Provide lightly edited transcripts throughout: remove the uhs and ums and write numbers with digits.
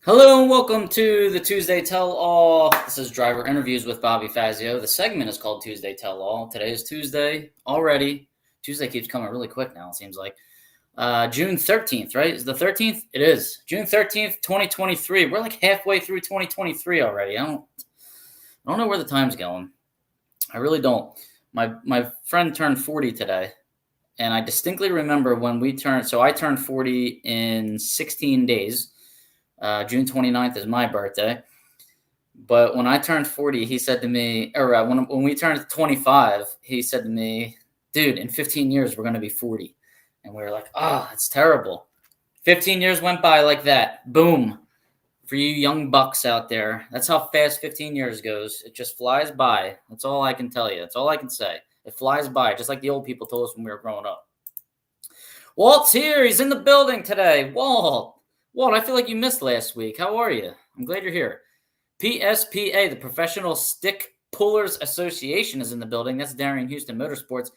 Hello and welcome to the Tuesday Tell All. This is Driver Interviews with Bobby Fazio. The segment is called Tuesday Tell All. Today is Tuesday already. Tuesday keeps coming really quick now, it seems like. June 13th, right? Is the 13th? It is. June 13th, 2023. We're like halfway through 2023 already. I don't know where the time's going. I really don't. My friend turned 40 today, and I distinctly remember when we turned. So I turned 40 in 16 days. June 29th is my birthday. But when I turned 40, he said to me, or when we turned 25, he said to me, dude, in 15 years, we're going to be 40. And we were like, oh, that's terrible. 15 years went by like that. Boom. For you young bucks out there, that's how fast 15 years goes. It just flies by. That's all I can tell you. That's all I can say. It flies by, just like the old people told us when we were growing up. Walt's here. He's in the building today. Walt, I feel like you missed last week. How are you? I'm glad you're here. PSPA, the Professional Stick Pullers Association, is in the building. That's Darien Houston Motorsports.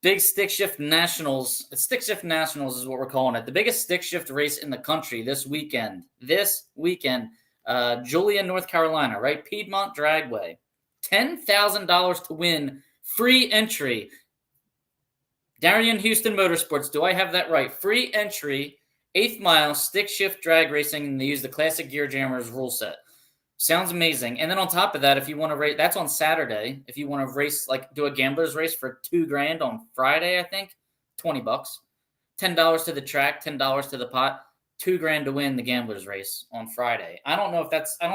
Big Stick Shift Nationals. Stick Shift Nationals is what we're calling it. The biggest stick shift race in the country this weekend. Julian, North Carolina, right? Piedmont Dragway. $10,000 to win. Free entry. Darien Houston Motorsports. Do I have that right? Free entry. 8th mile stick shift drag racing, and they use the classic Gear Jammers rule set. Sounds amazing. And then on top of that, if you want to race, that's on Saturday. If you want to race, like do a gambler's race for $2,000 on Friday, I think $20, $10 to the track, $10 to the pot, $2,000 to win the gambler's race on Friday. I don't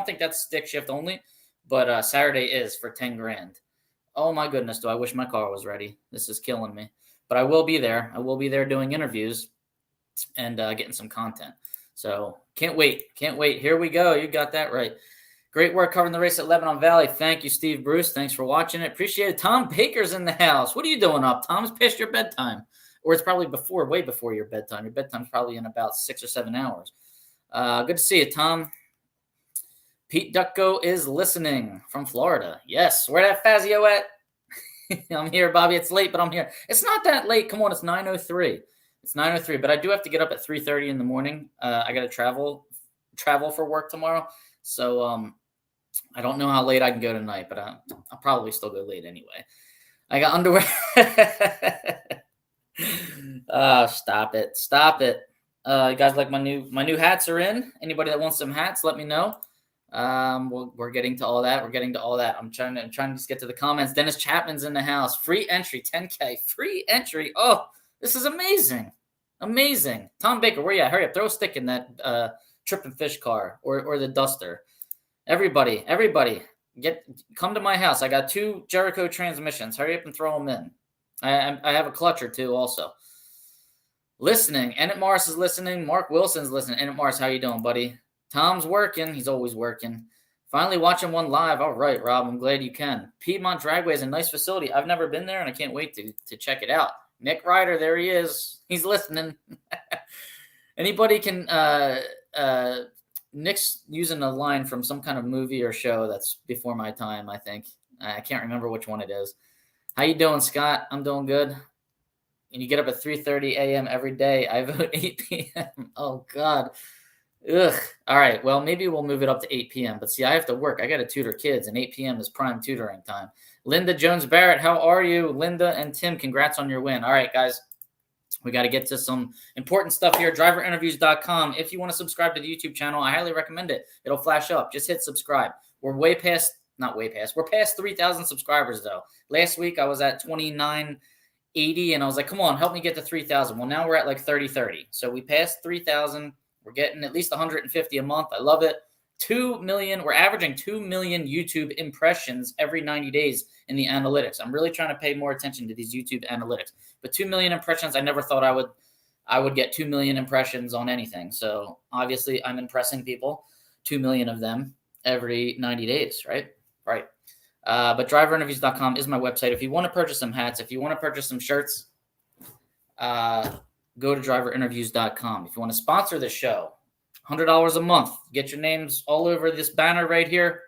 think that's stick shift only, but Saturday is for $10,000. Oh my goodness, do I wish my car was ready? This is killing me. But I will be there. I will be there doing interviews and getting some content. So can't wait. Here we go. You got that right. Great work covering the race at Lebanon Valley. Thank you, Steve Bruce. Thanks for watching it. Appreciate it. Tom Baker's in the house. What are you doing up, Tom? It's past your bedtime. Or it's probably way before your bedtime. Your bedtime's probably in about 6 or 7 hours. Good to see you, Tom. Pete Ducko is listening from Florida. Yes. Where that Fazio at? I'm here, Bobby. It's late, but I'm here. It's not that late. Come on, it's 9:03. It's 9:03, but I do have to get up at 3:30 in the morning. I got to travel for work tomorrow. So I don't know how late I can go tonight, but I'll probably still go late anyway. I got underwear. Stop it. You guys like my new hats are in. Anybody that wants some hats, let me know. We're getting to all that. I'm trying to just get to the comments. Dennis Chapman's in the house. Free entry, 10K. Free entry. Oh, this is amazing. Tom Baker, where you at? Hurry up. Throw a stick in that Trip and Fish car or the Duster. Everybody, come to my house. I got 2 Jericho transmissions. Hurry up and throw them in. I have a clutch or 2 also. Listening. Ennett Morris is listening. Mark Wilson's listening. Ennett Morris, how you doing, buddy? Tom's working. He's always working. Finally watching one live. All right, Rob, I'm glad you can. Piedmont Dragway is a nice facility. I've never been there, and I can't wait to check it out. Nick Ryder, there he is. He's listening. Anybody can Nick's using a line from some kind of movie or show that's before my time, I think. I can't remember which one it is. How you doing, Scott? I'm doing good. And you get up at 3:30 a.m. every day. I vote 8 p.m. Oh, God. Ugh. All right. Well, maybe we'll move it up to 8 p.m. But see, I have to work. I got to tutor kids, and 8 p.m. is prime tutoring time. Linda Jones-Barrett, how are you? Linda and Tim, congrats on your win. All right, guys. We got to get to some important stuff here. Driverinterviews.com. If you want to subscribe to the YouTube channel, I highly recommend it. It'll flash up. Just hit subscribe. We're past 3,000 subscribers, though. Last week, I was at 2,980, and I was like, come on, help me get to 3,000. Well, now we're at like 3,030. So we passed 3,000. We're getting at least 150 a month. I love it. 2 million. We're averaging 2 million YouTube impressions every 90 days in the analytics. I'm really trying to pay more attention to these YouTube analytics. But 2 million impressions, I never thought I would get 2 million impressions on anything. So obviously I'm impressing people, 2 million of them every 90 days, right? Right. But driverinterviews.com is my website. If you want to purchase some hats, if you want to purchase some shirts, go to driverinterviews.com. If you want to sponsor the show, $100 a month. Get your names all over this banner right here.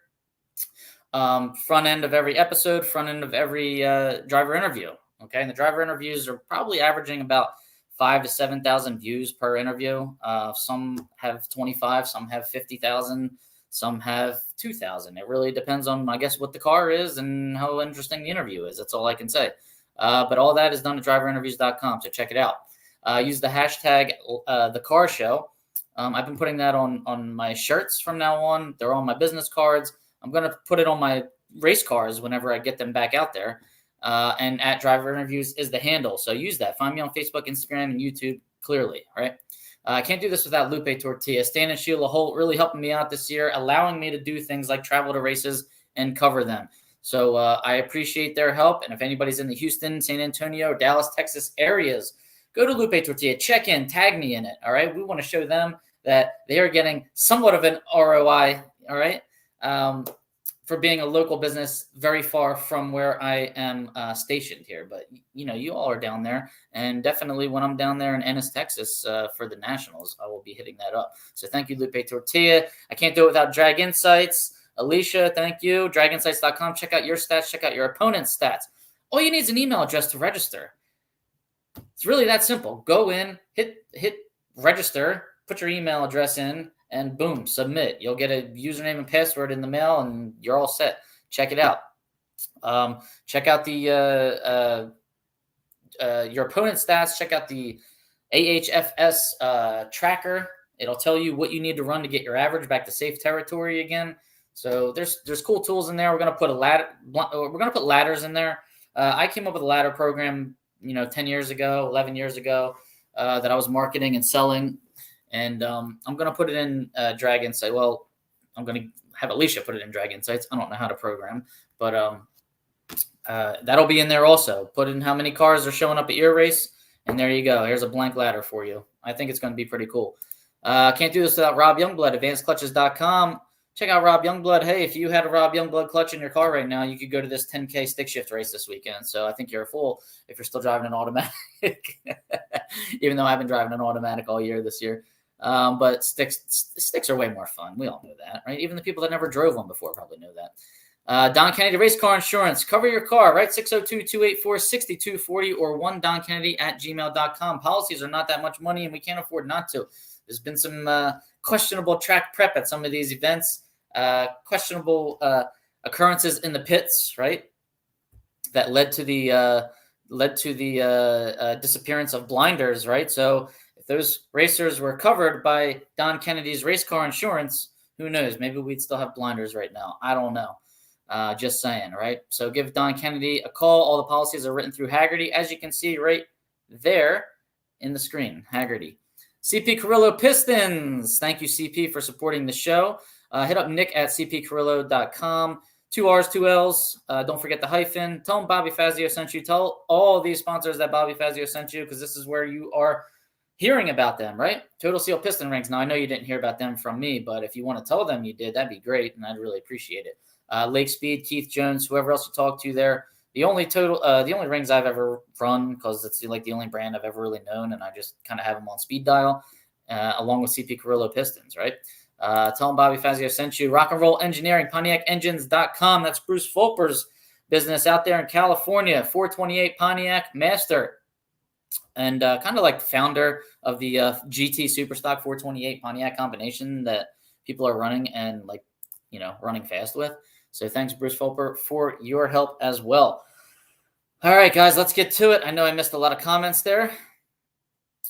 Front end of every episode, front end of every driver interview. Okay. And the driver interviews are probably averaging about 5,000 to 7,000 views per interview. Some have 25, some have 50,000, some have 2,000. It really depends on, I guess, what the car is and how interesting the interview is. That's all I can say. But all that is done at driverinterviews.com, so check it out. Use the hashtag the car show. I've been putting that on my shirts from now on. They're on my business cards. I'm going to put it on my race cars whenever I get them back out there. And at Driver Interviews is the handle. So use that. Find me on Facebook, Instagram, and YouTube clearly. Right. I can't do this without Lupe Tortilla. Stan and Sheila Holt really helping me out this year, allowing me to do things like travel to races and cover them. So I appreciate their help. And if anybody's in the Houston, San Antonio, Dallas, Texas areas, go to Lupe Tortilla, check in, tag me in it. All right. We want to show them that they are getting somewhat of an ROI. All right. For being a local business very far from where I am stationed here. But, you all are down there. And definitely when I'm down there in Ennis, Texas for the Nationals, I will be hitting that up. So thank you, Lupe Tortilla. I can't do it without Drag Insights. Alicia, thank you. DragInsights.com. Check out your stats. Check out your opponent's stats. All you need is an email address to register. It's really that simple. Go in, hit register, put your email address in, and boom, submit. You'll get a username and password in the mail, and you're all set. Check it out. Check out the your opponent's stats. Check out the AHFS tracker. It'll tell you what you need to run to get your average back to safe territory again. So there's cool tools in there. We're gonna put ladders in there. I came up with a ladder program, 10 years ago, 11 years ago, that I was marketing and selling. And I'm going to put it in Drag Insight. Well, I'm going to have Alicia put it in Drag Insights. I don't know how to program, but that'll be in there also. Put in how many cars are showing up at your race, and there you go. Here's a blank ladder for you. I think it's going to be pretty cool. Can't do this without Rob Youngblood, advancedclutches.com. Check out Rob Youngblood. Hey, if you had a Rob Youngblood clutch in your car right now, you could go to this 10K stick shift race this weekend. So I think you're a fool if you're still driving an automatic, even though I've been driving an automatic all year this year. But sticks are way more fun. We all know that, right? Even the people that never drove one before probably know that. Don Kennedy Race Car Insurance. Cover your car, right? 602-284-6240 or 1donkennedy@gmail.com. Policies are not that much money, and we can't afford not to. There's been some questionable track prep at some of these events, questionable occurrences in the pits, right? That led to the disappearance of blinders, right? So if those racers were covered by Don Kennedy's race car insurance, who knows? Maybe we'd still have blinders right now. I don't know. Just saying, right? So give Don Kennedy a call. All the policies are written through Haggerty, as you can see right there in the screen. Haggerty. CP Carrillo Pistons. Thank you, CP, for supporting the show. Hit up Nick at cpcarrillo.com. 2 R's, 2 L's. Don't forget the hyphen. Tell them Bobby Fazio sent you. Tell all these sponsors that Bobby Fazio sent you, because this is where you are hearing about them, right? Total Seal Piston Rings. Now, I know you didn't hear about them from me, but if you want to tell them you did, that'd be great, and I'd really appreciate it. Lake Speed, Keith Jones, whoever else you talk to there. The only rings I've ever run, because it's like the only brand I've ever really known, and I just kind of have them on speed dial, along with CP Carrillo Pistons, right? Tell them Bobby Fazio sent you. Rock and Roll Engineering, PontiacEngines.com. That's Bruce Fulper's business out there in California. 428 Pontiac Master, and kind of like founder of the GT Superstock 428 Pontiac combination that people are running and running fast with. So thanks, Bruce Fulper, for your help as well. All right, guys, let's get to it. I know I missed a lot of comments there,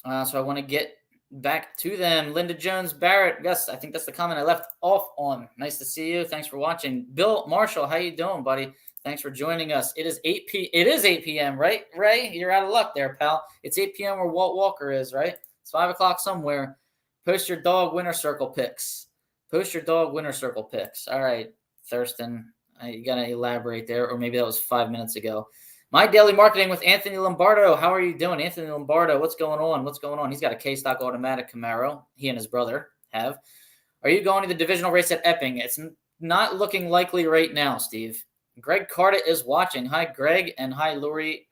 so I want to get back to them. Linda Jones Barrett, yes, I think that's the comment I left off on. Nice to see you. Thanks for watching. Bill Marshall, how you doing, buddy? Thanks for joining us. It is 8 p.m., right, Ray? You're out of luck there, pal. It's 8 p.m. where Walt Walker is, right? It's 5 o'clock somewhere. Post your dog winner circle picks. All right, Thurston, you got to elaborate there, or maybe that was 5 minutes ago. My Daily Marketing with Anthony Lombardo. How are you doing, Anthony Lombardo? What's going on? He's got a K-Stock automatic Camaro. He and his brother have. Are you going to the divisional race at Epping? It's not looking likely right now, Steve. Greg Carta is watching. Hi, Greg, and hi, Lori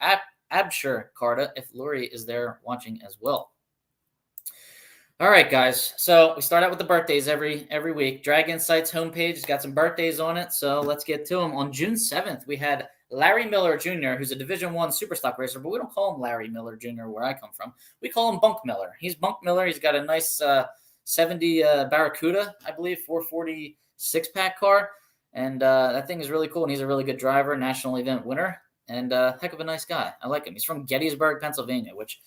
Absher Carta, if Lori is there watching as well. All right, guys. So we start out with the birthdays every week. Drag Insights homepage has got some birthdays on it, so let's get to them. On June 7th, we had Larry Miller Jr., who's a Division I Superstock racer, but we don't call him Larry Miller Jr. where I come from. We call him Bunk Miller. He's Bunk Miller. He's got a nice 70 Barracuda, I believe, 440 six-pack car. And that thing is really cool, and he's a really good driver, national event winner, and heck of a nice guy. I like him. He's from Gettysburg, Pennsylvania, which,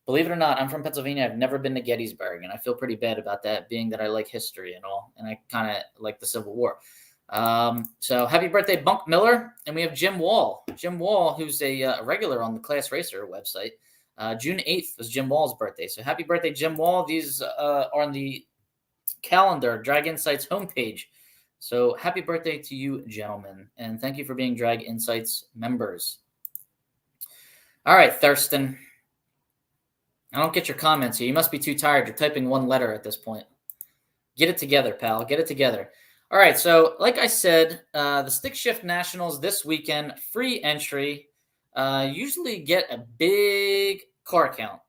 believe it or not, I'm from Pennsylvania. I've never been to Gettysburg, and I feel pretty bad about that, being that I like history and all, and I kind of like the Civil War. So happy birthday, Bunk Miller. And we have Jim Wall. Jim Wall, who's a regular on the Class Racer website. June 8th was Jim Wall's birthday. So happy birthday, Jim Wall. These are on the calendar, Drag Insights homepage. So happy birthday to you, gentlemen. And thank you for being Drag Insights members. All right, Thurston. I don't get your comments here. You must be too tired. You're typing one letter at this point. Get it together, pal. Get it together. All right, so like I said, the Stick Shift Nationals this weekend, free entry, usually get a big car count.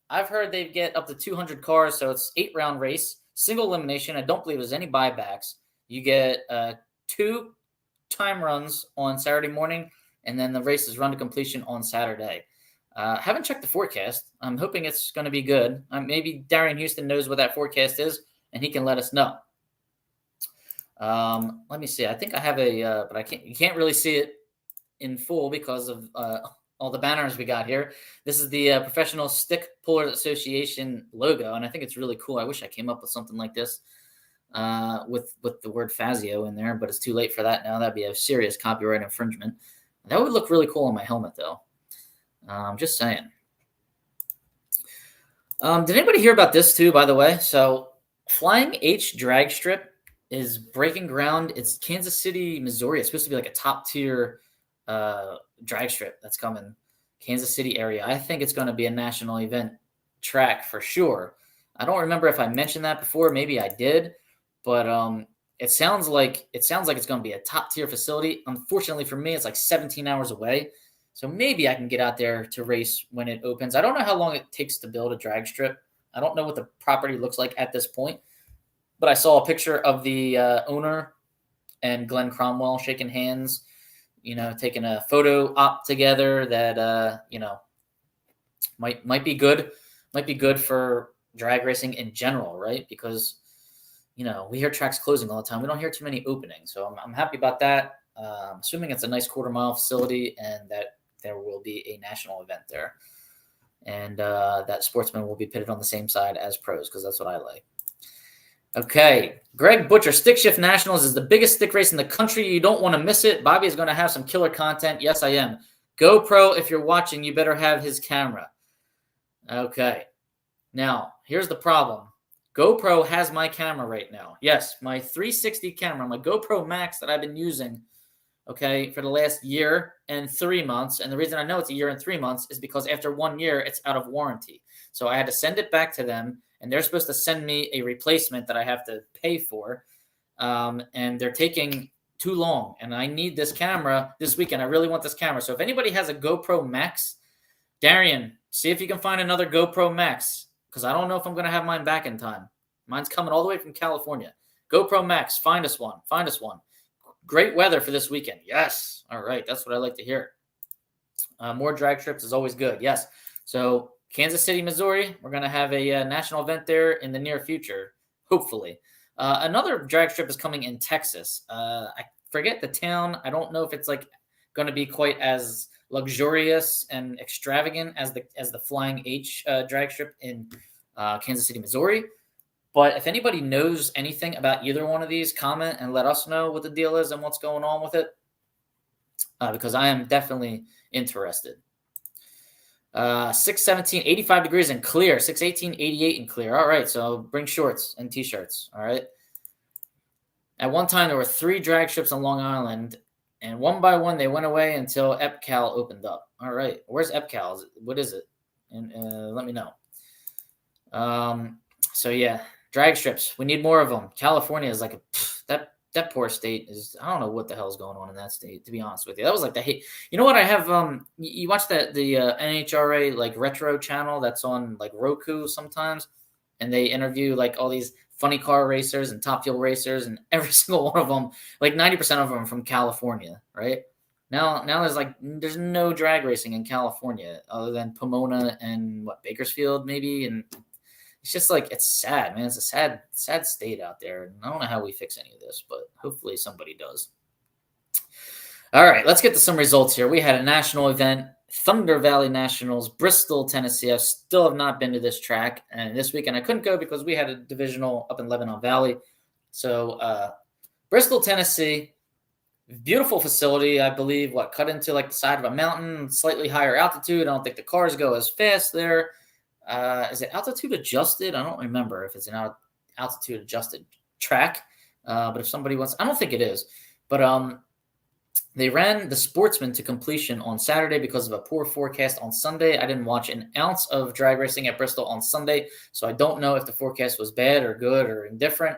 I've heard they get up to 200 cars, so it's 8-round race, single elimination. I don't believe there's any buybacks. You get 2 time runs on Saturday morning, and then the race is run to completion on Saturday. Haven't checked the forecast. I'm hoping it's going to be good. Maybe Darian Houston knows what that forecast is, and he can let us know. Let me see. I think I have but I can't. You can't really see it in full because of all the banners we got here. This is the Professional Stick Pullers Association logo, and I think it's really cool. I wish I came up with something like this with the word Fazio in there, but it's too late for that now. That'd be a serious copyright infringement. That would look really cool on my helmet, though. Just saying. Did anybody hear about this too? By the way, so Flying H drag strip is breaking ground. It's Kansas City, Missouri. It's supposed to be like a top tier drag strip that's coming Kansas City area. I think it's going to be a national event track for sure. I don't remember if I mentioned that before. Maybe I did, but it sounds like it's going to be a top tier facility. Unfortunately for me, it's like 17 hours away. So maybe I can get out there to race when it opens. I don't know how long it takes to build a drag strip. I don't know what the property looks like at this point. But I saw a picture of the owner and Glenn Cromwell shaking hands, taking a photo op together that, might be good. Might be good for drag racing in general, right? Because, we hear tracks closing all the time. We don't hear too many openings. So I'm happy about that. Assuming it's a nice quarter-mile facility and that there will be a national event there. And that sportsmen will be pitted on the same side as pros because that's what I like. Okay, Greg Butcher, Stick Shift Nationals is the biggest stick race in the country. You don't want to miss it. Bobby is going to have some killer content. Yes, I am. GoPro, if you're watching, you better have his camera. Okay, now here's the problem. GoPro has my camera right now. Yes, my 360 camera, my GoPro Max that I've been using, okay, for the last year and 3 months. And the reason I know it's a year and 3 months is because after 1 year, it's out of warranty. So I had to send it back to them. And they're supposed to send me a replacement that I have to pay for. And they're taking too long. And I need this camera this weekend. I really want this camera. So if anybody has a GoPro Max, Darian, see if you can find another GoPro Max. Because I don't know if I'm going to have mine back in time. Mine's coming all the way from California. GoPro Max, find us one. Find us one. Great weather for this weekend. Yes. All right. That's what I like to hear. More drag trips is always good. Yes. So Kansas City, Missouri, we're going to have a national event there in the near future, hopefully. Another drag strip is coming in Texas. I forget the town. I don't know if it's like going to be quite as luxurious and extravagant as the Flying H drag strip in Kansas City, Missouri. But if anybody knows anything about either one of these, comment and let us know what the deal is and what's going on with it, because I am definitely interested. 617, 85 degrees and clear. 618, 88 and clear. All right, so bring shorts and T-shirts. All right. At one time, there were 3 drag strips on Long Island, and one by one, they went away until EPCAL opened up. All right. Where's EPCAL? What is it? And let me know. So, yeah, drag strips. We need more of them. California is like that poor state is, I don't know what the hell is going on in that state, to be honest with you. That was like the hate. You know what? I have, you watch the NHRA like retro channel that's on like Roku sometimes, and they interview like all these funny car racers and top fuel racers, and every single one of them, like 90% of them are from California, right? Now there's no drag racing in California other than Pomona and Bakersfield maybe, and it's just like it's sad, man. It's a sad state out there, and I don't know how we fix any of this, but hopefully somebody does. All right, let's get to some results here. We had a national event, Thunder Valley Nationals, Bristol, Tennessee. I still have not been to this track, and this weekend I couldn't go because we had a divisional up in Lebanon Valley. So Bristol, Tennessee. Beautiful facility, I believe. Cut into like the side of a mountain, slightly higher altitude. I don't think the cars go as fast there. Is it altitude adjusted? I don't remember if it's an altitude adjusted track. But if somebody wants, I don't think it is. But they ran the Sportsman to completion on Saturday because of a poor forecast on Sunday. I didn't watch an ounce of drag racing at Bristol on Sunday, so I don't know if the forecast was bad or good or indifferent.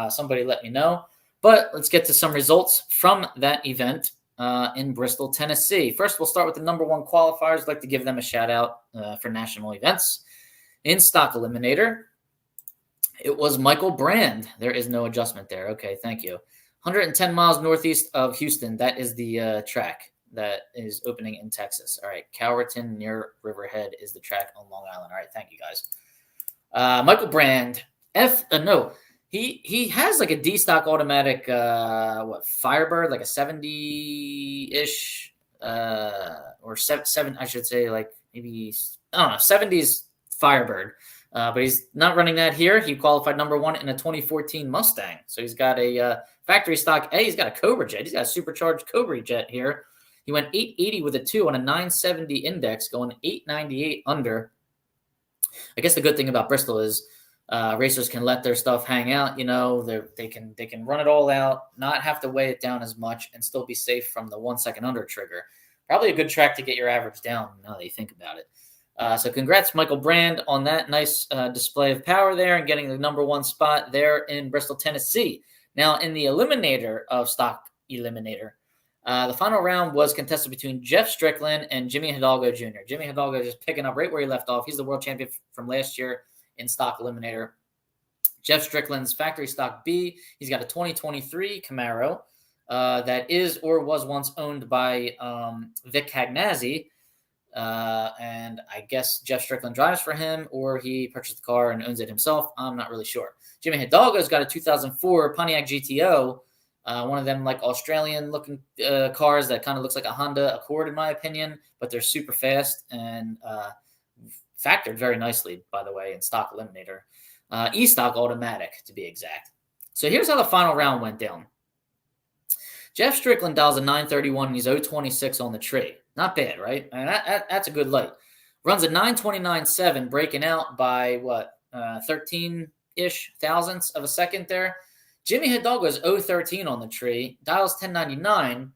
Somebody let me know. But let's get to some results from that event in Bristol, Tennessee. First, we'll start with the number one qualifiers. I'd like to give them a shout out for national events. In Stock Eliminator, it was Michael Brand. There is no adjustment there. Okay, thank you. 110 miles northeast of Houston. That is the track that is opening in Texas. All right, Cowerton near Riverhead is the track on Long Island. All right, thank you guys. Michael Brand. He has like a D-stock automatic, Firebird, like a 70-ish, or seven, I should say, like maybe, I don't know, 70s Firebird. But he's not running that here. He qualified number one in a 2014 Mustang. So he's got a factory stock. He's got a Cobra jet. He's got a supercharged Cobra jet here. He went 880 with a 2 on a 970 index, going 898 under. I guess the good thing about Bristol is racers can let their stuff hang out. They can run it all out, not have to weigh it down as much, and still be safe from the 1 second under trigger. Probably a good track to get your average down now that you think about it. So congrats, Michael Brand, on that nice display of power there and getting the number one spot there in Bristol, Tennessee. Now, in the Eliminator of Stock Eliminator, the final round was contested between Jeff Strickland and Jimmy Hidalgo Jr. Jimmy Hidalgo just picking up right where he left off. He's the world champion from last year in Stock Eliminator. Jeff Strickland's factory stock B. He's got a 2023 Camaro that is or was once owned by Vic Cagnazzi. And I guess Jeff Strickland drives for him, or he purchased the car and owns it himself. I'm not really sure. Jimmy Hidalgo's got a 2004 Pontiac GTO, one of them like Australian-looking cars that kind of looks like a Honda Accord, in my opinion, but they're super fast and factored very nicely, by the way, in Stock Eliminator. E-Stock automatic, to be exact. So here's how the final round went down. Jeff Strickland dials a 931, and he's 026 on the tree. Not bad, right? I mean, that's a good light. Runs a 929.7, breaking out by 13-ish thousandths of a second there. Jimmy Hidalgo is 013 on the tree, dials 1099,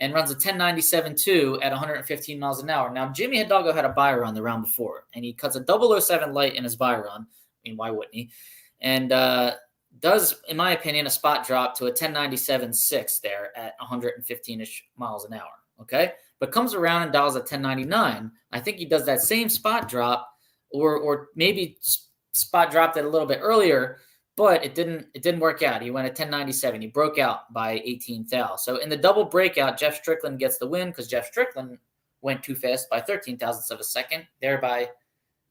and runs a 1097.2 at 115 miles an hour. Now, Jimmy Hidalgo had a buy run the round before, and he cuts a 007 light in his buy run. I mean, why wouldn't he? And does, in my opinion, a spot drop to a 1097.6 there at 115-ish miles an hour. Okay, but comes around and dials at 1099. I think he does that same spot drop, or maybe spot dropped it a little bit earlier, but it didn't work out. He went at 1097. He broke out by 18 thou. So in the double breakout, Jeff Strickland gets the win because Jeff Strickland went too fast by 13 thousandths of a second, thereby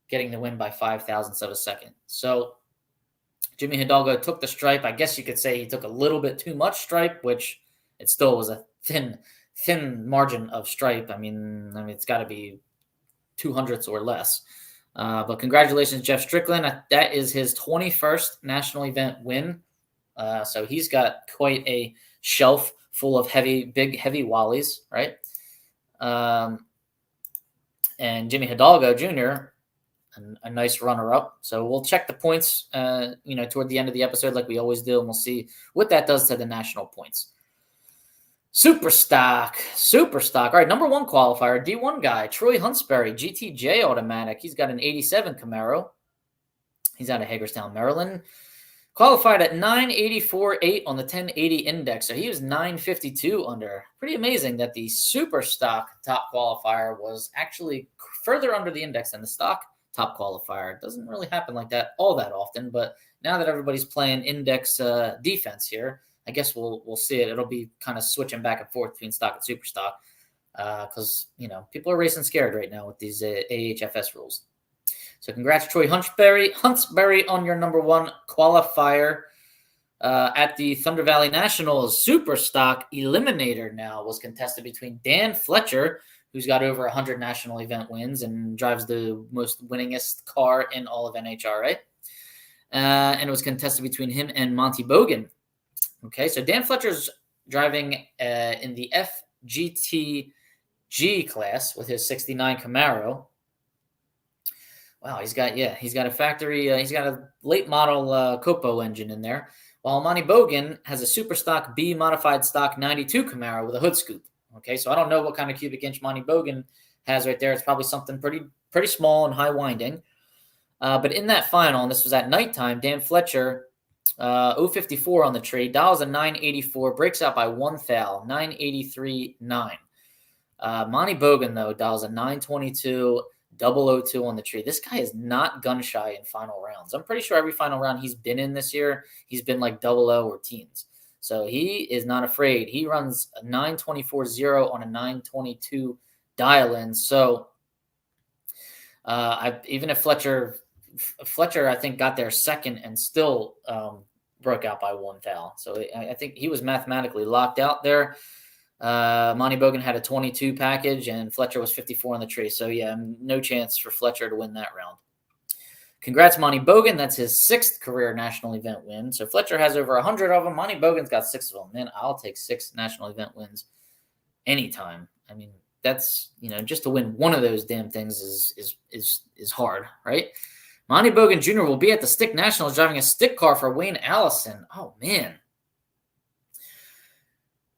getting the win by 5 thousandths of a second. So Jimmy Hidalgo took the stripe. I guess you could say he took a little bit too much stripe, which it still was a thin margin of stripe. I mean, it's got to be 200ths or less. But congratulations, Jeff Strickland. That is his 21st national event win. So he's got quite a shelf full of big heavy wallies, right? And Jimmy Hidalgo Jr., a nice runner-up. So we'll check the points, toward the end of the episode like we always do, and we'll see what that does to the national points. Super stock. All right, number one qualifier, D1 guy, Troy Huntsberry, GTJ automatic. He's got an 87 Camaro. He's out of Hagerstown, Maryland. Qualified at 984.8 on the 1080 index. So he was 952 under. Pretty amazing that the super stock top qualifier was actually further under the index than the stock top qualifier. It doesn't really happen like that all that often, but now that everybody's playing index defense here, I guess we'll see it. It'll be kind of switching back and forth between stock and super stock because people are racing scared right now with these AHFS rules. So congrats, Troy Huntsberry, on your number one qualifier at the Thunder Valley Nationals. Super Stock Eliminator now was contested between Dan Fletcher, who's got over 100 national event wins and drives the most winningest car in all of NHRA. And it was contested between him and Monty Bogan. Okay, so Dan Fletcher's driving in the FGTG class with his 69 Camaro. Wow, he's got a factory, he's got a late model Copo engine in there, while Monty Bogan has a super stock B modified stock 92 Camaro with a hood scoop. Okay, so I don't know what kind of cubic inch Monty Bogan has right there. It's probably something pretty small and high winding. But in that final, and this was at nighttime, Dan Fletcher, 054 on the tree, dials a 984, breaks out by one thou, 983.9. Monty Bogan, though, dials a 922, 002 on the tree. This guy is not gun shy in final rounds. I'm pretty sure every final round he's been in this year, he's been like 00 or teens. So he is not afraid. He runs a 924.0 on a 922 dial-in. So even if Fletcher, I think, got there second and still broke out by one thou. So I think he was mathematically locked out there. Monty Bogan had a 22 package, and Fletcher was 54 on the tree. So, yeah, no chance for Fletcher to win that round. Congrats, Monty Bogan. That's his 6th career national event win. So Fletcher has over 100 of them. Monty Bogan's got 6 of them. Man, I'll take 6 national event wins anytime. I mean, that's, just to win one of those damn things is hard, right? Monty Bogan Jr. will be at the Stick Nationals driving a stick car for Wayne Allison. Oh, man.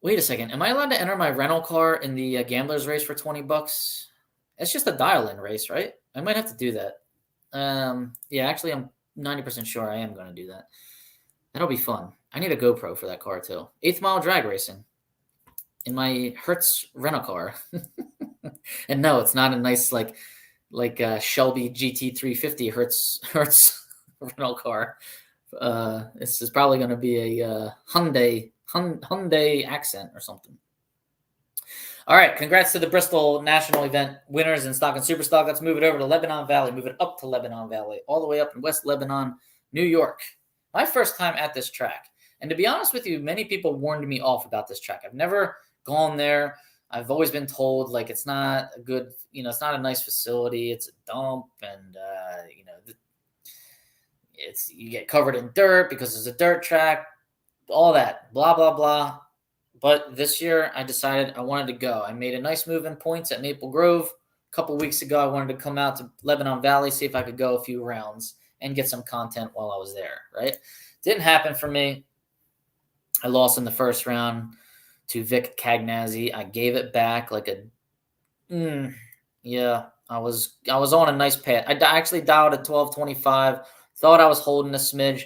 Wait a second. Am I allowed to enter my rental car in the Gamblers race for $20? It's just a dial-in race, right? I might have to do that. Yeah, actually, I'm 90% sure I am going to do that. That'll be fun. I need a GoPro for that car, too. 8th Mile Drag Racing in my Hertz rental car. And no, it's not a nice, like Shelby GT350 Hertz rental car. This is probably going to be a Hyundai Accent or something. All right, congrats to the Bristol National Event winners in stock and super stock. Let's move it over to Lebanon Valley. Move it up to Lebanon Valley, all the way up in West Lebanon, New York. My first time at this track. And to be honest with you, many people warned me off about this track. I've never gone there. I've always been told, like, it's not a good, it's not a nice facility. It's a dump, and, you get covered in dirt because it's a dirt track, all that, blah, blah, blah. But this year, I decided I wanted to go. I made a nice move in points at Maple Grove. A couple weeks ago, I wanted to come out to Lebanon Valley, see if I could go a few rounds and get some content while I was there, right? Didn't happen for me. I lost in the first round to Vic Cagnazzi. I gave it back like I was on a nice path. I actually dialed at 12:25. Thought I was holding a smidge.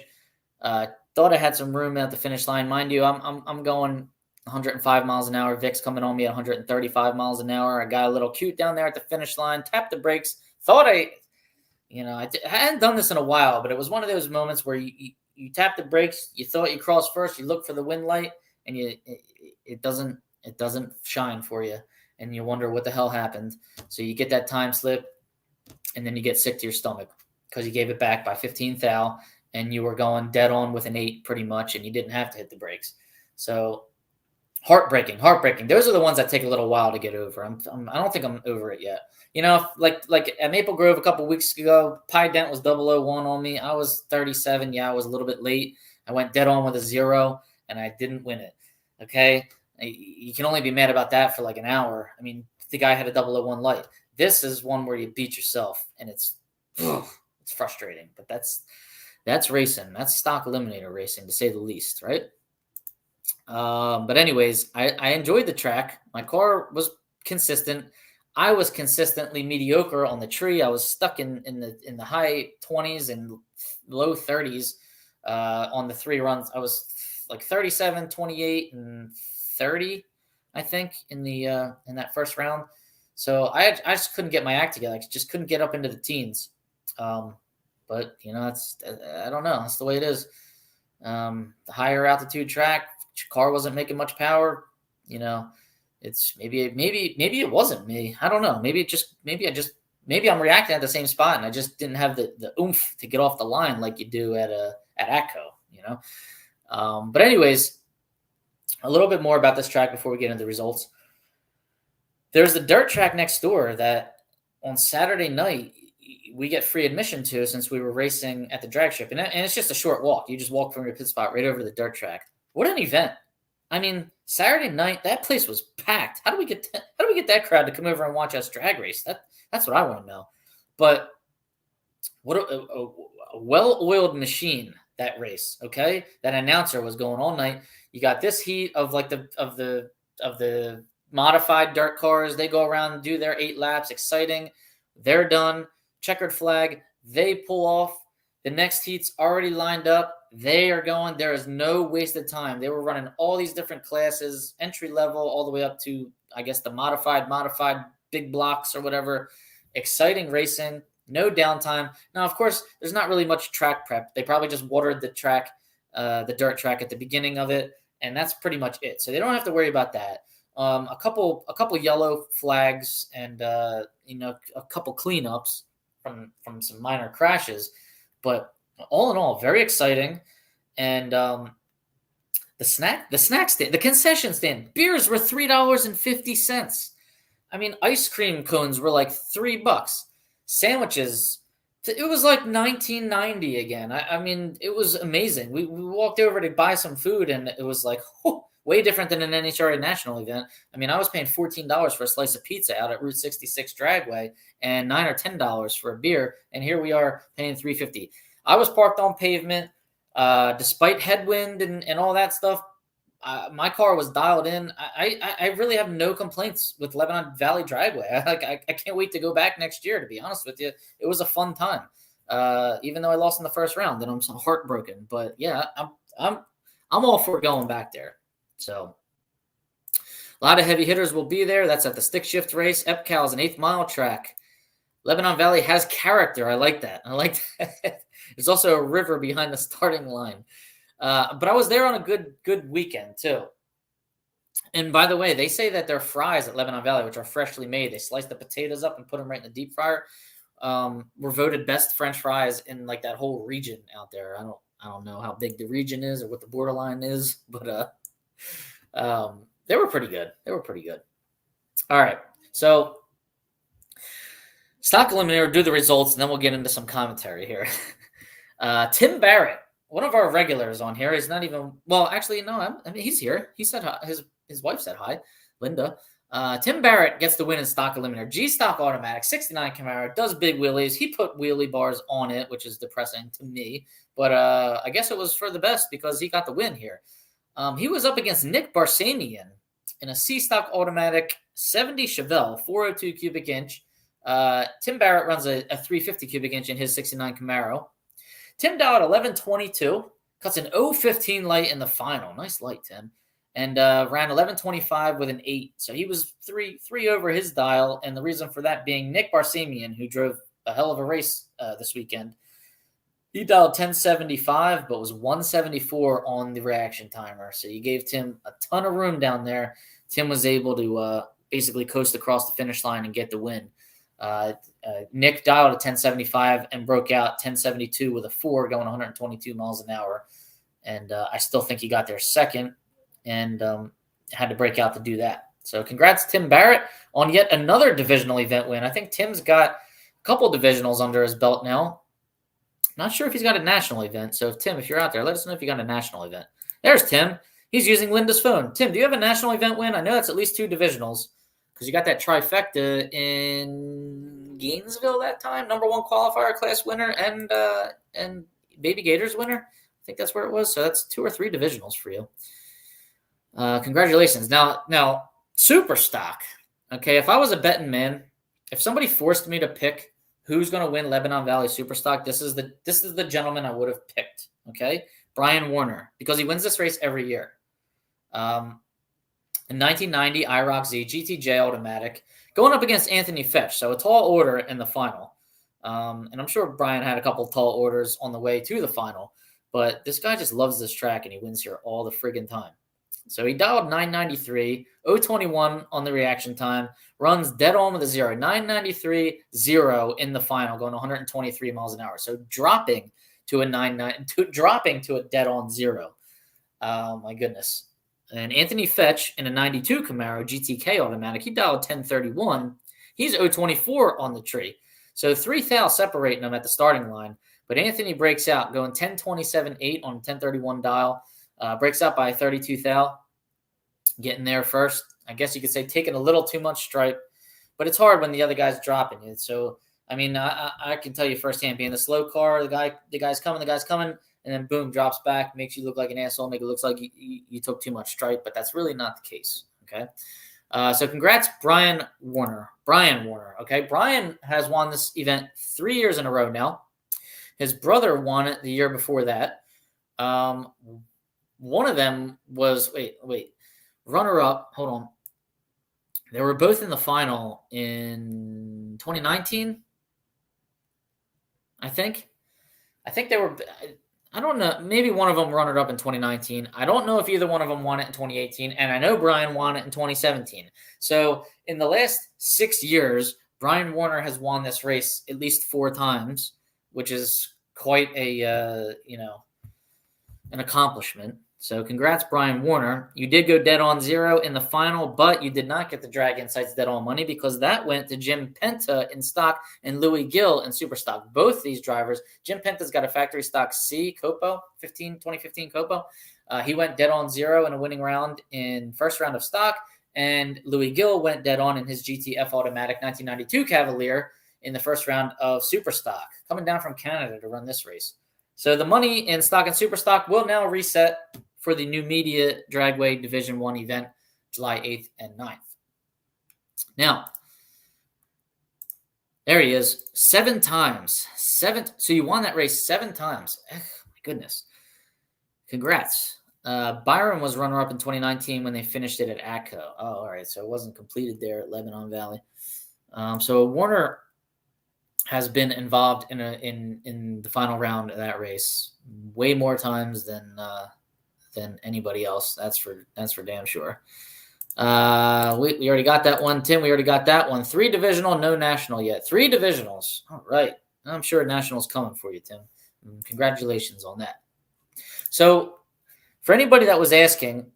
Thought I had some room at the finish line. Mind you, I'm going 105 miles an hour. Vic's coming on me at 135 miles an hour. I got a little cute down there at the finish line. Tapped the brakes. Thought I hadn't done this in a while, but it was one of those moments where you tap the brakes. You thought you crossed first. You look for the wind light, and it doesn't shine for you, and you wonder what the hell happened. So you get that time slip, and then you get sick to your stomach because you gave it back by 15 thou, and you were going dead on with an 8 pretty much, and you didn't have to hit the brakes. So heartbreaking. Those are the ones that take a little while to get over. I don't think I'm over it yet. Like at Maple Grove a couple weeks ago, Pi Dent was 001 on me. I was 37. Yeah, I was a little bit late. I went dead on with a 0, and I didn't win it. Okay? You can only be mad about that for like an hour. I mean, the guy had a 001 light. This is one where you beat yourself, and it's frustrating. But that's racing. That's Stock Eliminator racing, to say the least, right? But anyways, I enjoyed the track. My car was consistent. I was consistently mediocre on the tree. I was stuck in the high 20s and low 30s on the 3 runs. I was like 37, 28, and 30, I think, in that first round. So I just couldn't get my act together. I just couldn't get up into the teens. But I don't know. That's the way it is. The higher altitude track Your car wasn't making much power. It's maybe it wasn't me. I don't know. Maybe I'm reacting at the same spot, and I just didn't have the oomph to get off the line like you do at ATCO. But anyways, a little bit more about this track before we get into the results. There's the dirt track next door that on Saturday night we get free admission to, since we were racing at the drag strip, and it's just a short walk. You just walk from your pit spot right over to the dirt track. What an event! I mean, Saturday night that place was packed. How do we get that crowd to come over and watch us drag race? That's what I want to know. But what a well-oiled machine that race. Okay, that announcer was going all night. You got this heat of like the modified dirt cars. They go around and do their 8 laps. Exciting. They're done. Checkered flag. They pull off. The next heat's already lined up. They are going. There is no wasted time. They were running all these different classes, entry level, all the way up to, I guess, the modified big blocks or whatever. Exciting racing. No downtime. Now, of course, there's not really much track prep. They probably just watered the track, the dirt track at the beginning of it, and that's pretty much it. So they don't have to worry about that. A couple yellow flags and a couple cleanups from some minor crashes, but all in all, very exciting. And the snack stand, the concession stand, beers were $3.50. I mean, ice cream cones were like $3. Sandwiches, it was like 1990 again. I mean, it was amazing. We walked over to buy some food, and it was like, way different than an NHRA national event. I mean, I was paying $14 for a slice of pizza out at Route 66 Dragway and $9 or $10 for a beer, and here we are paying $3.50. I was parked on pavement, despite headwind and all that stuff. My car was dialed in. I really have no complaints with Lebanon Valley Dragway. I can't wait to go back next year, to be honest with you. It was a fun time, even though I lost in the first round, and I'm so heartbroken. But yeah, I'm all for going back there. So a lot of heavy hitters will be there. That's at the stick shift race. EPCAL is an 8th mile track. Lebanon Valley has character. I like that. There's also a river behind the starting line. But I was there on a good weekend too. And by the way, they say that their fries at Lebanon Valley, which are freshly made, they slice the potatoes up and put them right in the deep fryer, were voted best French fries in like that whole region out there. I don't know how big the region is or what the borderline is, but they were pretty good. All right. So Stock Eliminator, do the results, and then we'll get into some commentary here. Tim Barrett, one of our regulars on here, is not even, well, actually, no, I mean, he's here. He said hi. His wife said hi, Linda. Tim Barrett gets the win in Stock Eliminator. G-Stock automatic, 69 Camaro, does big wheelies. He put wheelie bars on it, which is depressing to me. But I guess it was for the best because he got the win here. He was up against Nick Barsamian in a C-Stock automatic 70 Chevelle, 402 cubic inch. Tim Barrett runs a 350 cubic inch in his 69 Camaro. Tim dialed 1122, cuts an 015 light in the final. Nice light, Tim. And ran 1125 with an 8. So he was three over his dial, and the reason for that being Nick Barsamian, who drove a hell of a race this weekend. He dialed 1075, but was 174 on the reaction timer. So you gave Tim a ton of room down there. Tim was able to basically coast across the finish line and get the win. Nick dialed at 1075 and broke out 1072 with a 4 going 122 miles an hour. And I still think he got there second and had to break out to do that. So congrats, Tim Barrett, on yet another divisional event win. I think Tim's got a couple divisionals under his belt now. Not sure if he's got a national event. So, Tim, if you're out there, let us know if you got a national event. There's Tim. He's using Linda's phone. Tim, do you have a national event win? I know that's at least 2 divisionals because you got that trifecta in Gainesville that time. Number 1 qualifier class winner and Baby Gators winner. I think that's where it was. So that's 2 or 3 divisionals for you. Congratulations. Now, super stock. Okay, if I was a betting man, if somebody forced me to pick who's going to win Lebanon Valley Superstock, this is the gentleman I would have picked, okay? Brian Warner, because he wins this race every year. In 1990, IROC Z, GTJ automatic, going up against Anthony Fetch, so a tall order in the final. And I'm sure Brian had a couple tall orders on the way to the final, but this guy just loves this track, and he wins here all the friggin' time. So he dialed 993, 021 on the reaction time, runs dead on with a 0, 993, 0 in the final, going 123 miles an hour. So dropping to a dead on 0. Oh my goodness. And Anthony Fetch in a 92 Camaro GTK automatic, he dialed 1031. He's 024 on the tree. So 3 thou separating them at the starting line. But Anthony breaks out, going 1027.8 on 1031 dial. Breaks out by 32 thou. Getting there first. I guess you could say taking a little too much stripe. But it's hard when the other guy's dropping it. So, I mean, I can tell you firsthand, being the slow car, the guy's coming, and then boom, drops back, makes you look like an asshole, make it look like you took too much stripe, but that's really not the case, okay? So congrats, Brian Warner. Okay? Brian has won this event 3 years in a row now. His brother won it the year before that. One of them was, runner-up, hold on. They were both in the final in 2019, I think. I think they were... I don't know. Maybe one of them runner-up in 2019. I don't know if either one of them won it in 2018. And I know Brian won it in 2017. So in the last 6 years, Brian Warner has won this race at least 4 times, which is quite an accomplishment. So congrats, Brian Warner. You did go dead on 0 in the final, but you did not get the Drag Insights dead on money because that went to Jim Penta in stock and Louis Gill in super stock. Both these drivers, Jim Penta's got a factory stock C Copo, 2015 Copo. He went dead on 0 in a winning round in first round of stock, and Louis Gill went dead on in his GTF Automatic 1992 Cavalier in the first round of super stock, coming down from Canada to run this race. So the money in stock and super stock will now reset for the New Media Dragway Division 1 event, July 8th and 9th. Now, there he is, 7 times. So you won that race 7 times. My goodness. Congrats. Byron was runner-up in 2019 when they finished it at ATCO. Oh, all right. So it wasn't completed there at Lebanon Valley. So Warner has been involved in the final round of that race way more times than anybody else. That's for damn sure. We already got that one, Tim. We already got that one. 3 divisional, no national yet. 3 divisionals. All right. I'm sure national's coming for you, Tim. Congratulations on that. So for anybody that was asking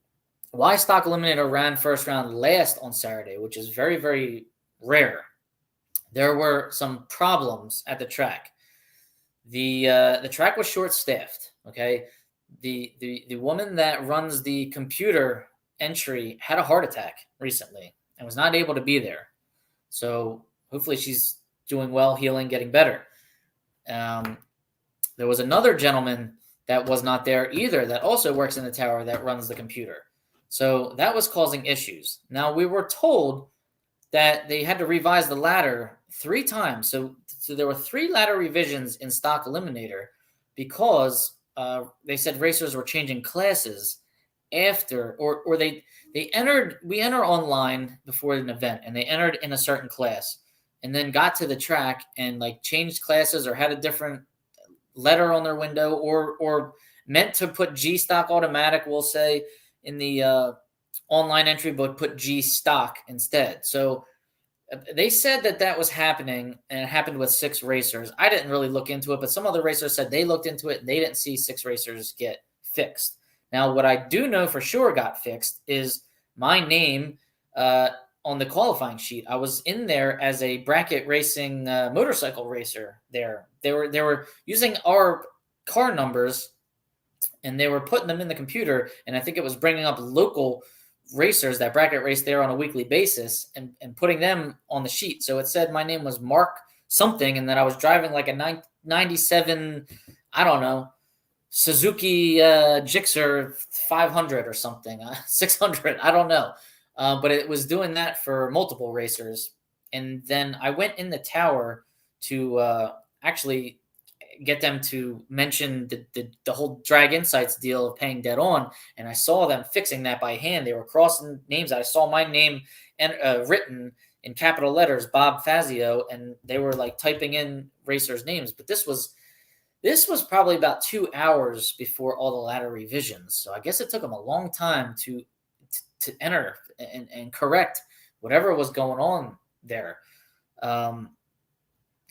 why Stock Eliminator ran first round last on Saturday, which is very, very rare, there were some problems at the track. The track was short-staffed, okay? The woman that runs the computer entry had a heart attack recently and was not able to be there. So hopefully she's doing well, healing, getting better. There was another gentleman that was not there either that also works in the tower that runs the computer. So that was causing issues. Now, we were told that they had to revise the ladder 3 times. So there were 3 ladder revisions in Stock Eliminator because they said racers were changing classes after, or we enter online before an event, and they entered in a certain class and then got to the track and like changed classes or had a different letter on their window or meant to put G stock automatic, we'll say, in the online entry, but put G stock instead. So they said that was happening, and it happened with 6 racers. I didn't really look into it, but some other racers said they looked into it and they didn't see 6 racers get fixed. Now, what I do know for sure got fixed is my name on the qualifying sheet. I was in there as a bracket racing motorcycle racer there. They were using our car numbers, and they were putting them in the computer, and I think it was bringing up local racers that bracket race there on a weekly basis and putting them on the sheet. So it said my name was Mark something and that I was driving like a 97, I don't know, Suzuki Gixxer 500 or something, 600, I don't know. But it was doing that for multiple racers. And then I went in the tower to actually get them to mention the whole Drag Insights deal of paying dead on, and I saw them fixing that by hand. They were crossing names. I saw my name written in capital letters, Bob Fazio, and they were like typing in racers' names. But this was probably about 2 hours before all the ladder revisions. So I guess it took them a long time to to enter and correct whatever was going on there.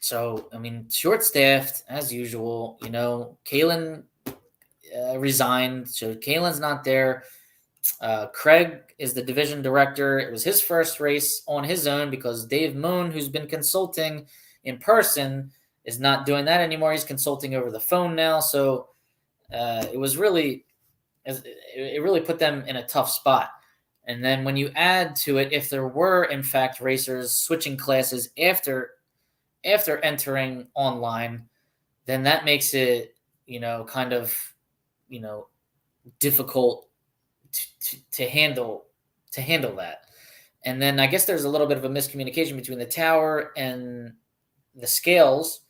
So, I mean, short-staffed as usual. Kalen resigned, so Kalen's not there. Craig is the division director. It was his first race on his own because Dave Moon, who's been consulting in person, is not doing that anymore. He's consulting over the phone now. So it really put them in a tough spot. And then when you add to it, if there were in fact racers switching classes after entering online, then that makes it kind of difficult to handle that. And then I guess there's a little bit of a miscommunication between the tower and the scales.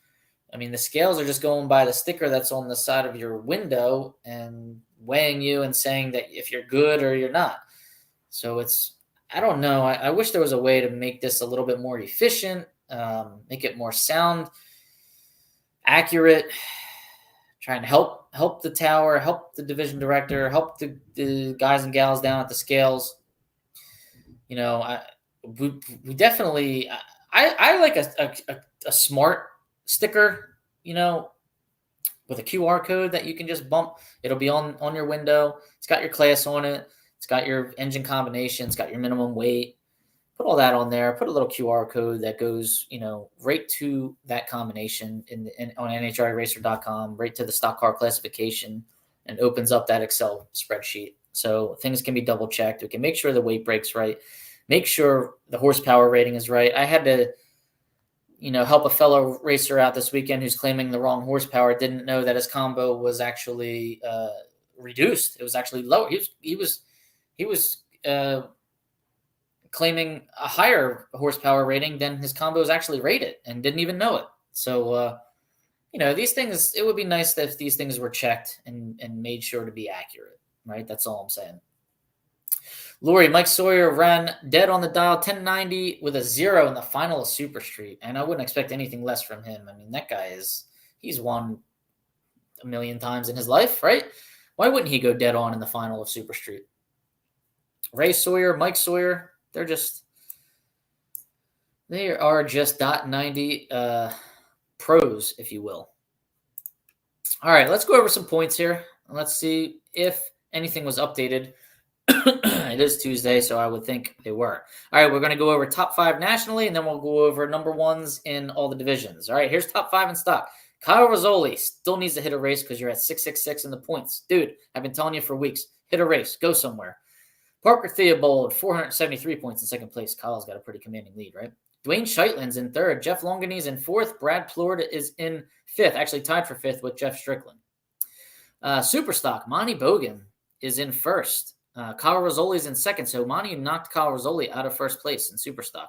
I mean, the scales are just going by the sticker that's on the side of your window and weighing you and saying that if you're good or you're not. So I don't know. I wish there was a way to make this a little bit more efficient, make it more sound, accurate, trying to help the tower, help the division director, help the guys and gals down at the scales. We definitely. I like a smart sticker, with a QR code that you can just bump. It'll be on your window. It's got your class on it. It's got your engine combination. It's got your minimum weight. Put all that on there. Put a little QR code that goes, right to that combination on NHRAracer.com, right to the stock car classification, and opens up that Excel spreadsheet. So things can be double checked. We can make sure the weight break's right. Make sure the horsepower rating is right. I had to, help a fellow racer out this weekend who's claiming the wrong horsepower. Didn't know that his combo was actually reduced. It was actually lower. He was claiming a higher horsepower rating than his combo is actually rated and didn't even know it. So, these things, it would be nice if these things were checked and made sure to be accurate, right? That's all I'm saying. Lori, Mike Sawyer ran dead on the dial, 1090 with a 0 in the final of Super Street. And I wouldn't expect anything less from him. I mean, that guy he's won a million times in his life, right? Why wouldn't he go dead on in the final of Super Street? Ray Sawyer, Mike Sawyer, they are just .90 pros, if you will. All right, let's go over some points here. Let's see if anything was updated. It is Tuesday, so I would think they were. All right, we're going to go over top 5 nationally, and then we'll go over number ones in all the divisions. All right, here's top 5 in stock. Kyle Rizzoli still needs to hit a race because you're at 666 in the points. Dude, I've been telling you for weeks, hit a race, go somewhere. Parker Theobald, 473 points in second place. Kyle's got a pretty commanding lead, right? Dwayne Scheitlin's in third. Jeff Longanese in fourth. Brad Plord is in fifth, actually tied for fifth with Jeff Strickland. Superstock, Monty Bogan is in first. Kyle Rizzoli's in second, so Monty knocked Kyle Rizzoli out of first place in Superstock.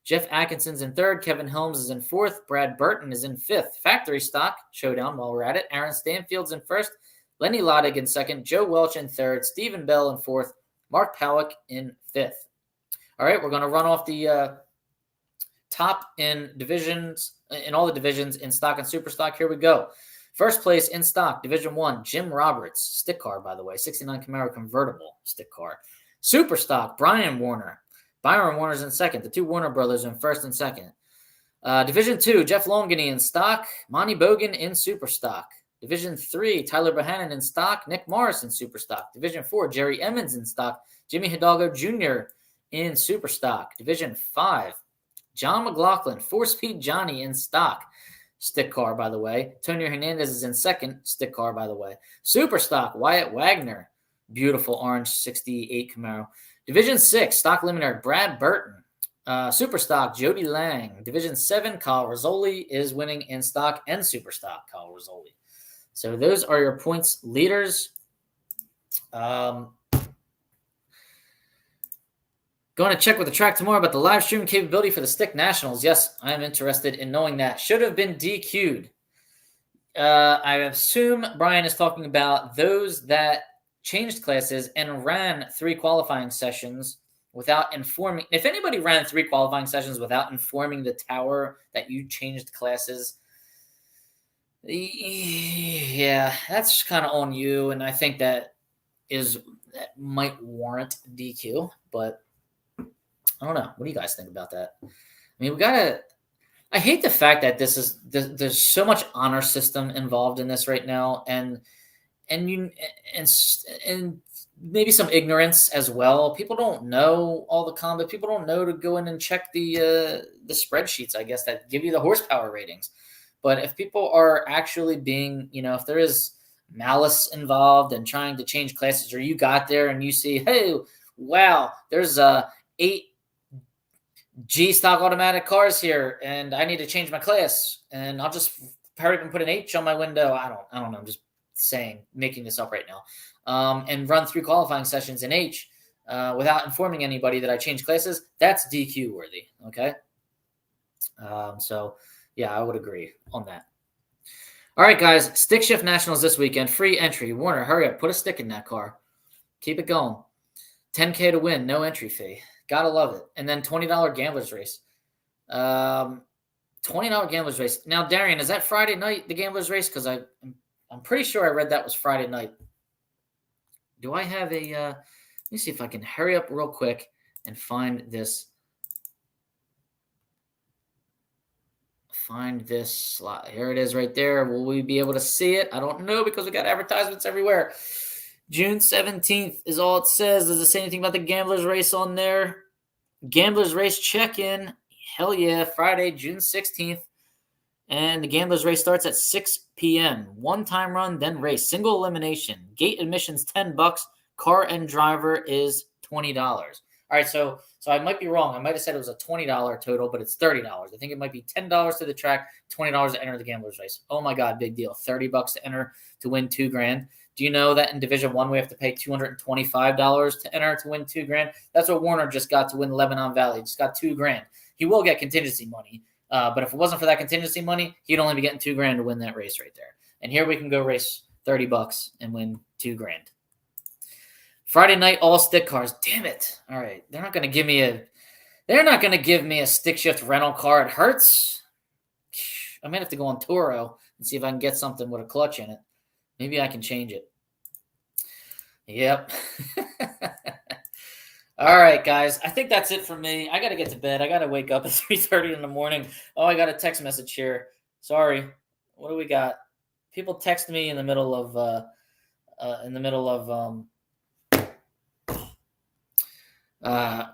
Jeff Atkinson's in third. Kevin Helms is in fourth. Brad Burton is in fifth. Factory Stock showdown while we're at it. Aaron Stanfield's in first. Lenny Loddig in second. Joe Welch in third. Stephen Bell in fourth. Mark Powick in fifth. All right, we're going to run off the top in all the divisions in stock and super stock. Here we go. First place in stock, Division 1, Jim Roberts, stick car, by the way, 69 Camaro convertible stick car. Super stock, Brian Warner. Byron Warner's in second. The two Warner brothers in first and second. Division 2, Jeff Longany in stock. Monty Bogan in super stock. Division 3, Tyler Bohannon in stock. Nick Morris in super stock. Division 4, Jerry Emmons in stock. Jimmy Hidalgo Jr. in super stock. Division 5, John McLaughlin, 4-Speed Johnny in stock. Stick car, by the way. Tony Hernandez is in second. Stick car, by the way. Super stock, Wyatt Wagner. Beautiful orange 68 Camaro. Division 6, Stock Eliminator, Brad Burton. Super stock, Jody Lang. Division 7, Kyle Rizzoli is winning in stock and super stock, Kyle Rizzoli. So those are your points leaders. Going to check with the track tomorrow about the live stream capability for the Stick Nationals. Yes, I am interested in knowing that. Should have been DQ'd. I assume Brian is talking about those that changed classes and ran 3 qualifying sessions without informing. If anybody ran 3 qualifying sessions without informing the tower that you changed classes, yeah, that's kind of on you. And I think that is that might warrant DQ, but I don't know. What do you guys think about that? I mean, I hate the fact that there's so much honor system involved in this right now, and you and maybe some ignorance as well. People don't know all the combat. People don't know to go in and check the spreadsheets, I guess, that give you the horsepower ratings. But if people are actually being, if there is malice involved and trying to change classes, or you got there and you see, hey, wow, there's 8 G stock automatic cars here, and I need to change my class, and I'll just hurry up and put an H on my window. I don't know. I'm just making this up right now, and run through qualifying sessions in H without informing anybody that I changed classes. That's DQ worthy. Okay. So yeah, I would agree on that. All right, guys, Stick Shift Nationals this weekend, free entry. Warner, hurry up, put a stick in that car. Keep it going. $10K to win, no entry fee. Gotta love it. And then $20 gamblers race. $20 gamblers race. Now, Darian, is that Friday night, the gamblers race? Because I'm pretty sure I read that was Friday night. Do I have a let me see if I can hurry up real quick and find this. Find this slot. Here it is right there. Will we be able to see it? I don't know because we got advertisements everywhere. June 17th is all it says. Does it say anything about the Gamblers Race on there? Gamblers Race check-in. Hell yeah. Friday, June 16th. And the Gamblers Race starts at 6 p.m. One-time run, then race. Single elimination. Gate admission's $10. Car and driver is $20. All right, so I might be wrong. I might have said it was a $20 total, but it's $30. I think it might be $10 to the track, $20 to enter the Gamblers Race. Oh my God, big deal. $30 to enter to win $2,000. Do you know that in Division I we have to pay $225 to enter to win $2,000? That's what Warner just got to win Lebanon Valley. He just got $2,000. He will get contingency money, but if it wasn't for that contingency money, he'd only be getting $2,000 to win that race right there. And here we can go race $30 and win $2,000. Friday night all stick cars. Damn it! All right, they're not going to give me a stick shift rental car. It hurts. I might have to go on Toro and see if I can get something with a clutch in it. Maybe I can change it. Yep. All right, guys. I think that's it for me. I got to get to bed. I got to wake up at 3:30 in the morning. Oh, I got a text message here. Sorry. What do we got? People text me in the middle of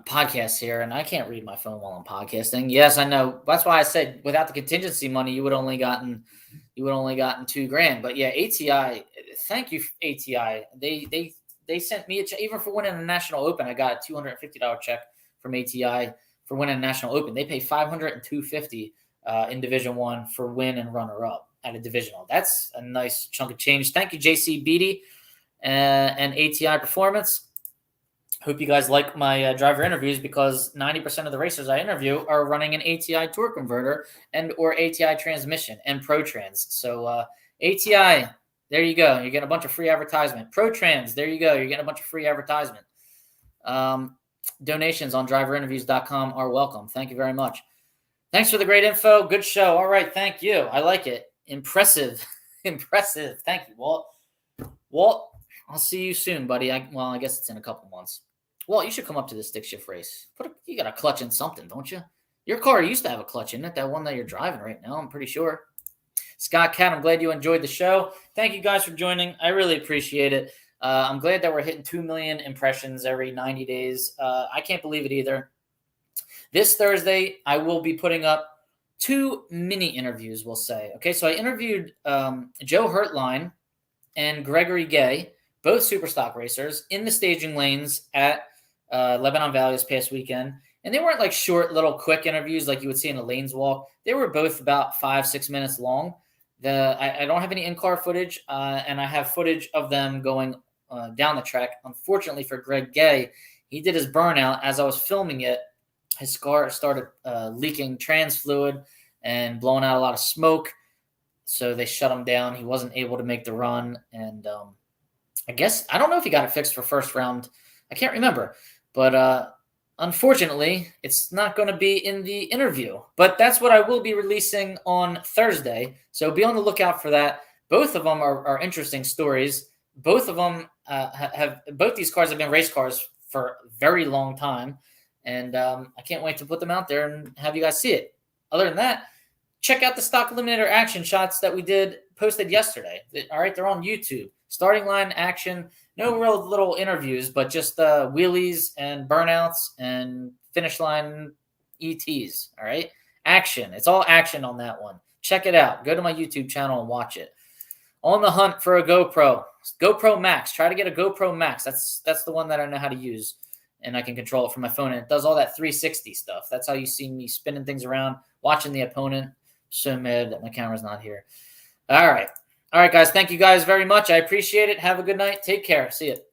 podcasts here, and I can't read my phone while I'm podcasting. Yes, I know. That's why I said without the contingency money, you would only gotten $2,000. But yeah, ATI, thank you, ATI. They sent me a check even for winning a national open. I got a $250 check from ATI for winning a national open. They pay $500 and $250 in Division I for win and runner up at a divisional. That's a nice chunk of change. Thank you, JC Beatty and ATI Performance. Hope you guys like my driver interviews because 90% of the racers I interview are running an ATI torque converter and or ATI transmission and ProTrans. So ATI, there you go. You're getting a bunch of free advertisement. ProTrans, there you go. You're getting a bunch of free advertisement. Donations on driverinterviews.com are welcome. Thank you very much. Thanks for the great info. Good show. All right. Thank you. I like it. Impressive. Impressive. Thank you, Walt. Walt, I'll see you soon, buddy. I guess it's in a couple months. Well, you should come up to the stick shift race. You got a clutch in something, don't you? Your car used to have a clutch in it, that one that you're driving right now, I'm pretty sure. Scott Cat, I'm glad you enjoyed the show. Thank you guys for joining. I really appreciate it. I'm glad that we're hitting 2 million impressions every 90 days. I can't believe it either. This Thursday, I will be putting up 2 mini interviews, we'll say. Okay, so I interviewed Joe Hertline and Gregory Gay, both super stock racers, in the staging lanes at Lebanon Valley this past weekend. And they weren't like short, little quick interviews like you would see in a lanes walk. They were both about 5-6 minutes long. I don't have any in-car footage, and I have footage of them going down the track. Unfortunately for Greg Gay, he did his burnout. As I was filming it, his car started leaking trans fluid and blowing out a lot of smoke. So they shut him down. He wasn't able to make the run. And I don't know if he got it fixed for first round. I can't remember. But unfortunately, it's not going to be in the interview. But that's what I will be releasing on Thursday. So be on the lookout for that. Both of them are interesting stories. both of them both these cars have been race cars for a very long time, and I can't wait to put them out there and have you guys see it. Other than that, check out the Stock Eliminator action shots that we posted yesterday. All right, they're on YouTube. Starting line action, no real little interviews, but just wheelies and burnouts and finish line ETs. All right, action. It's all action on that one. Check it out. Go to my YouTube channel and watch it. On the hunt for a GoPro Max. Try to get a GoPro Max. That's the one that I know how to use, and I can control it from my phone. And it does all that 360 stuff. That's how you see me spinning things around, watching the opponent. So mad that my camera's not here. All right, guys. Thank you guys very much. I appreciate it. Have a good night. Take care. See you.